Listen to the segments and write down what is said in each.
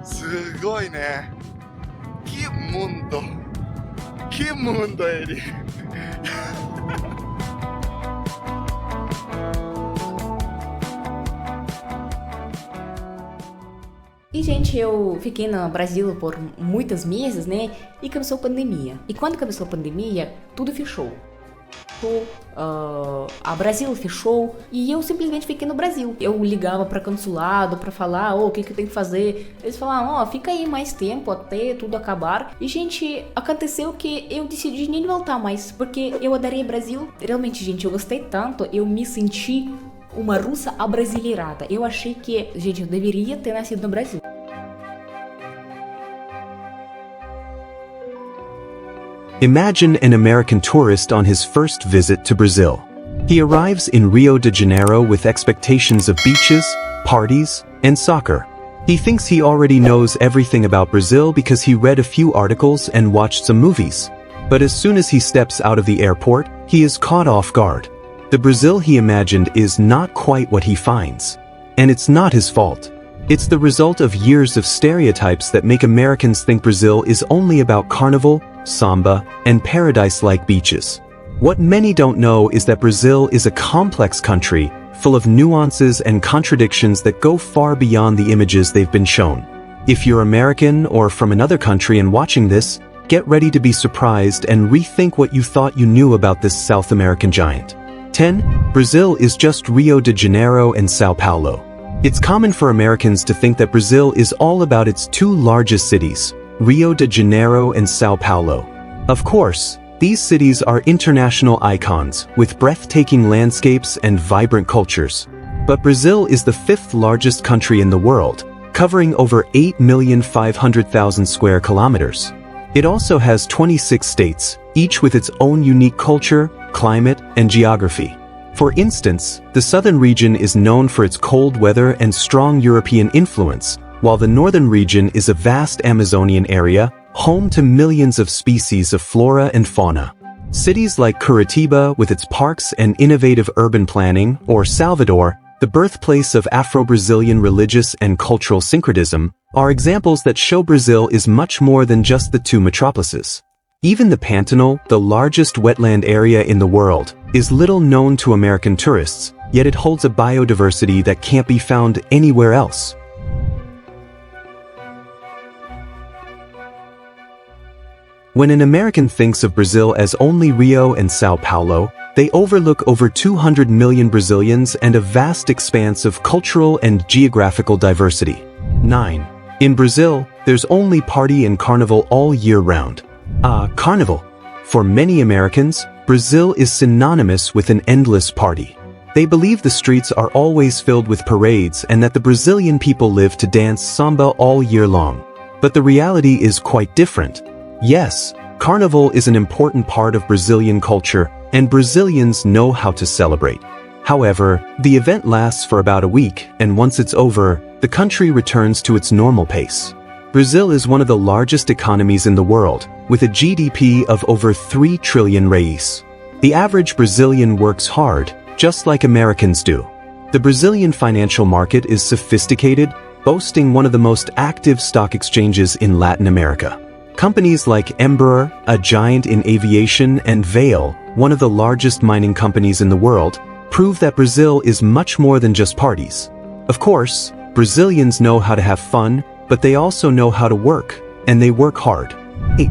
すごいね。Que mundo! Que mundo ele! E, gente, eu fiquei no Brasil por muitos meses, né? E começou a pandemia. E quando começou a pandemia, tudo fechou. A Brasil fechou e eu simplesmente fiquei no Brasil. Eu ligava para consulado para falar, o que eu tenho que fazer. Eles falavam, fica aí mais tempo até tudo acabar. E, gente, aconteceu que eu decidi nem voltar mais, porque eu adorei Brasil. Realmente, gente, eu gostei tanto, eu me senti uma russa abrasileirada. Eu achei que, gente, eu deveria ter nascido no Brasil. Imagine an American tourist on his first visit to Brazil. He arrives in Rio de Janeiro with expectations of beaches, parties, and soccer. He thinks he already knows everything about Brazil because he read a few articles and watched some movies. But as soon as he steps out of the airport, he is caught off guard. The Brazil he imagined is not quite what he finds. And it's not his fault. It's the result of years of stereotypes that make Americans think Brazil is only about carnival, samba, and paradise-like beaches. What many don't know is that Brazil is a complex country, full of nuances and contradictions that go far beyond the images they've been shown. If you're American or from another country and watching this, get ready to be surprised and rethink what you thought you knew about this South American giant. 10. Brazil is just Rio de Janeiro and Sao Paulo. It's common for Americans to think that Brazil is all about its two largest cities, Rio de Janeiro and Sao Paulo. Of course, these cities are international icons, with breathtaking landscapes and vibrant cultures. But Brazil is the fifth largest country in the world, covering over 8,500,000 square kilometers. It also has 26 states, each with its own unique culture, climate, and geography. For instance, the southern region is known for its cold weather and strong European influence, while the northern region is a vast Amazonian area, home to millions of species of flora and fauna. Cities like Curitiba, with its parks and innovative urban planning, or Salvador, the birthplace of Afro-Brazilian religious and cultural syncretism, are examples that show Brazil is much more than just the two metropolises. Even the Pantanal, the largest wetland area in the world, is little known to American tourists, yet it holds a biodiversity that can't be found anywhere else. When an American thinks of Brazil as only Rio and Sao Paulo, they overlook over 200 million Brazilians and a vast expanse of cultural and geographical diversity. 9. In Brazil, there's only party and carnival all year round. Carnival. For many Americans, Brazil is synonymous with an endless party. They believe the streets are always filled with parades and that the Brazilian people live to dance samba all year long. But the reality is quite different. Yes, Carnival is an important part of Brazilian culture, and Brazilians know how to celebrate. However, the event lasts for about a week, and once it's over, the country returns to its normal pace. Brazil is one of the largest economies in the world, with a GDP of over 3 trillion reais. The average Brazilian works hard, just like Americans do. The Brazilian financial market is sophisticated, boasting one of the most active stock exchanges in Latin America. Companies like Embraer, a giant in aviation, and Vale, one of the largest mining companies in the world, prove that Brazil is much more than just parties. Of course, Brazilians know how to have fun, but they also know how to work, and they work hard. 8.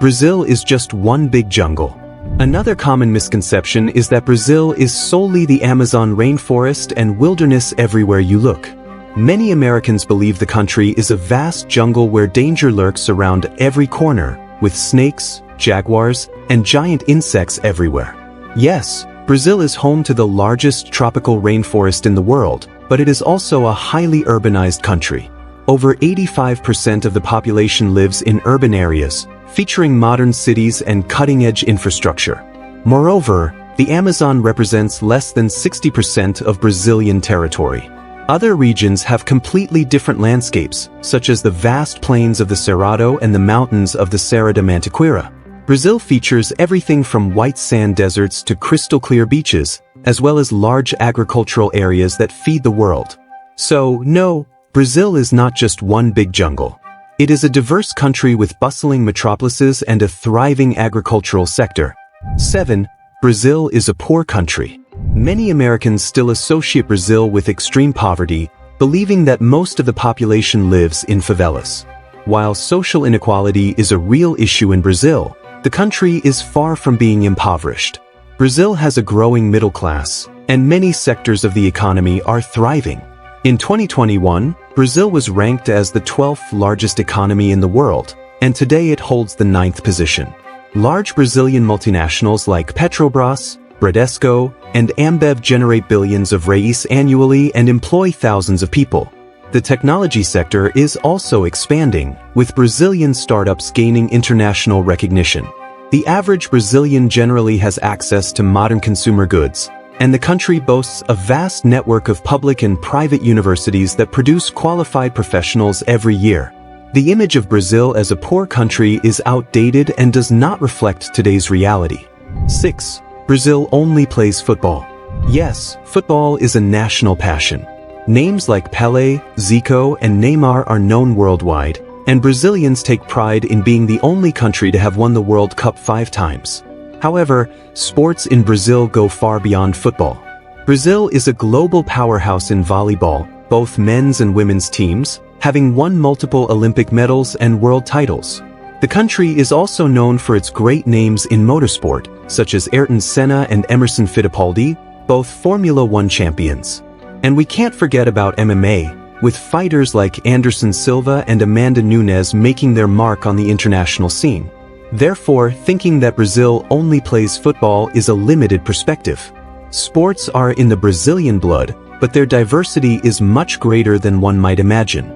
Brazil is just one big jungle. Another common misconception is that Brazil is solely the Amazon rainforest and wilderness everywhere you look. Many Americans believe the country is a vast jungle where danger lurks around every corner, with snakes, jaguars, and giant insects everywhere. Yes, Brazil is home to the largest tropical rainforest in the world, but it is also a highly urbanized country. Over 85% of the population lives in urban areas, featuring modern cities and cutting-edge infrastructure. Moreover, the Amazon represents less than 60% of Brazilian territory. Other regions have completely different landscapes, such as the vast plains of the Cerrado and the mountains of the Serra da Mantiqueira. Brazil features everything from white sand deserts to crystal-clear beaches, as well as large agricultural areas that feed the world. So, no, Brazil is not just one big jungle. It is a diverse country with bustling metropolises and a thriving agricultural sector. 7. Brazil is a poor country. Many Americans still associate Brazil with extreme poverty, believing that most of the population lives in favelas. While social inequality is a real issue in Brazil, the country is far from being impoverished. Brazil has a growing middle class, and many sectors of the economy are thriving. In 2021, Brazil was ranked as the 12th largest economy in the world, and today it holds the 9th position. Large Brazilian multinationals like Petrobras, Bradesco, and Ambev generate billions of reais annually and employ thousands of people. The technology sector is also expanding, with Brazilian startups gaining international recognition. The average Brazilian generally has access to modern consumer goods, and the country boasts a vast network of public and private universities that produce qualified professionals every year. The image of Brazil as a poor country is outdated and does not reflect today's reality. 6. Brazil only plays football. Yes, football is a national passion. Names like Pelé, Zico, and Neymar are known worldwide, and Brazilians take pride in being the only country to have won the World Cup 5 times. However, sports in Brazil go far beyond football. Brazil is a global powerhouse in volleyball, both men's and women's teams, having won multiple Olympic medals and world titles. The country is also known for its great names in motorsport, such as Ayrton Senna and Emerson Fittipaldi, both Formula One champions. And we can't forget about MMA, with fighters like Anderson Silva and Amanda Nunes making their mark on the international scene. Therefore, thinking that Brazil only plays football is a limited perspective. Sports are in the Brazilian blood, but their diversity is much greater than one might imagine.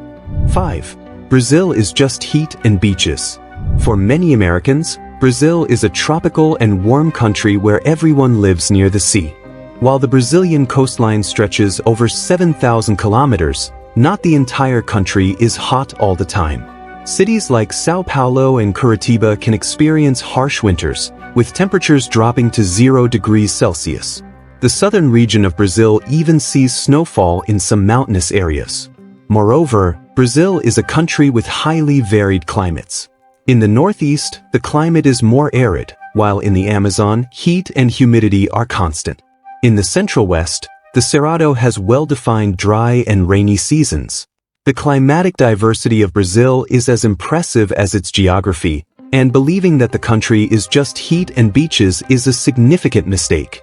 5. Brazil is just heat and beaches. For many Americans, Brazil is a tropical and warm country where everyone lives near the sea. While the Brazilian coastline stretches over 7,000 kilometers, not the entire country is hot all the time. Cities like Sao Paulo and Curitiba can experience harsh winters, with temperatures dropping to 0 degrees Celsius. The southern region of Brazil even sees snowfall in some mountainous areas. Moreover, Brazil is a country with highly varied climates. In the northeast, the climate is more arid, while in the Amazon, heat and humidity are constant. In the central west, the Cerrado has well-defined dry and rainy seasons. The climatic diversity of Brazil is as impressive as its geography, and believing that the country is just heat and beaches is a significant mistake.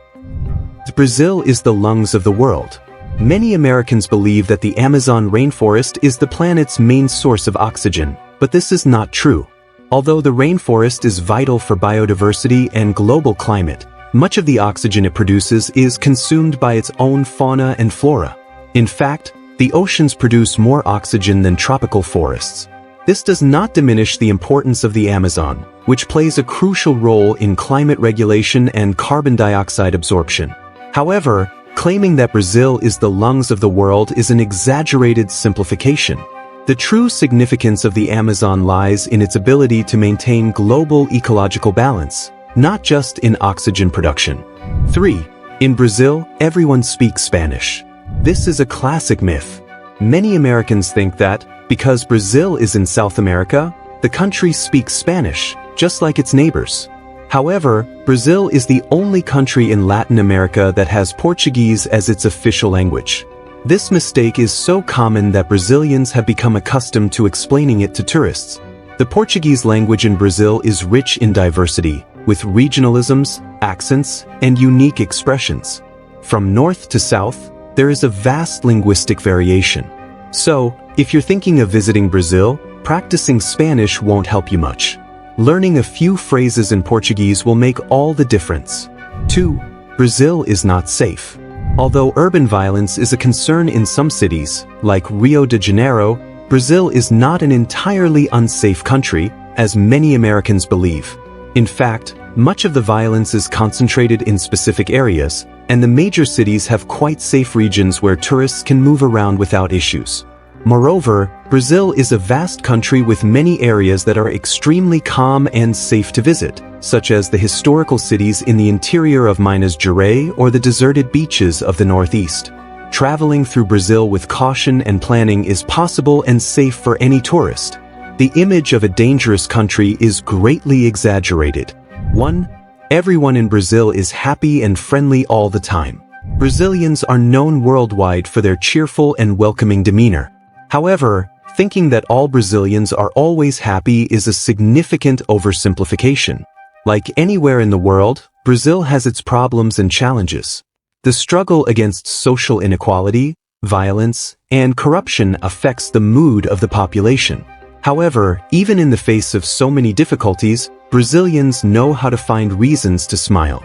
Brazil is the lungs of the world. Many Americans believe that the Amazon rainforest is the planet's main source of oxygen, but this is not true. Although the rainforest is vital for biodiversity and global climate, much of the oxygen it produces is consumed by its own fauna and flora. In fact, the oceans produce more oxygen than tropical forests. This does not diminish the importance of the Amazon, which plays a crucial role in climate regulation and carbon dioxide absorption. However, claiming that Brazil is the lungs of the world is an exaggerated simplification. The true significance of the Amazon lies in its ability to maintain global ecological balance, not just in oxygen production. 3. In Brazil, everyone speaks Spanish. This is a classic myth. Many Americans think that, because Brazil is in South America, the country speaks Spanish, just like its neighbors. However, Brazil is the only country in Latin America that has Portuguese as its official language. This mistake is so common that Brazilians have become accustomed to explaining it to tourists. The Portuguese language in Brazil is rich in diversity, with regionalisms, accents, and unique expressions. From north to south, there is a vast linguistic variation. So, if you're thinking of visiting Brazil, practicing Spanish won't help you much. Learning a few phrases in Portuguese will make all the difference. 2. Brazil is not safe. Although urban violence is a concern in some cities, like Rio de Janeiro, Brazil is not an entirely unsafe country, as many Americans believe. In fact, much of the violence is concentrated in specific areas, and the major cities have quite safe regions where tourists can move around without issues. Moreover, Brazil is a vast country with many areas that are extremely calm and safe to visit, such as the historical cities in the interior of Minas Gerais or the deserted beaches of the northeast. traveling through Brazil with caution and planning is possible and safe for any tourist. The image of a dangerous country is greatly exaggerated. 1. Everyone in Brazil is happy and friendly all the time. Brazilians are known worldwide for their cheerful and welcoming demeanor. However, thinking that all Brazilians are always happy is a significant oversimplification. Like anywhere in the world, Brazil has its problems and challenges. The struggle against social inequality, violence, and corruption affects the mood of the population. However, even in the face of so many difficulties, Brazilians know how to find reasons to smile.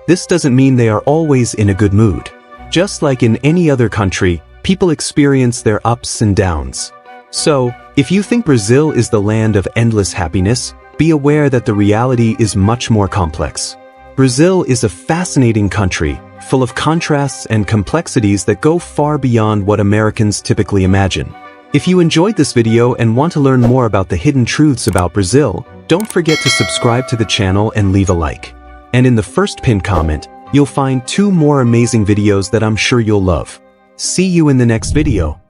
This doesn't mean they are always in a good mood. Just like in any other country, people experience their ups and downs. So, if you think Brazil is the land of endless happiness, be aware that the reality is much more complex. Brazil is a fascinating country, full of contrasts and complexities that go far beyond what Americans typically imagine. If you enjoyed this video and want to learn more about the hidden truths about Brazil, don't forget to subscribe to the channel and leave a like. And in the first pinned comment, you'll find 2 more amazing videos that I'm sure you'll love. See you in the next video.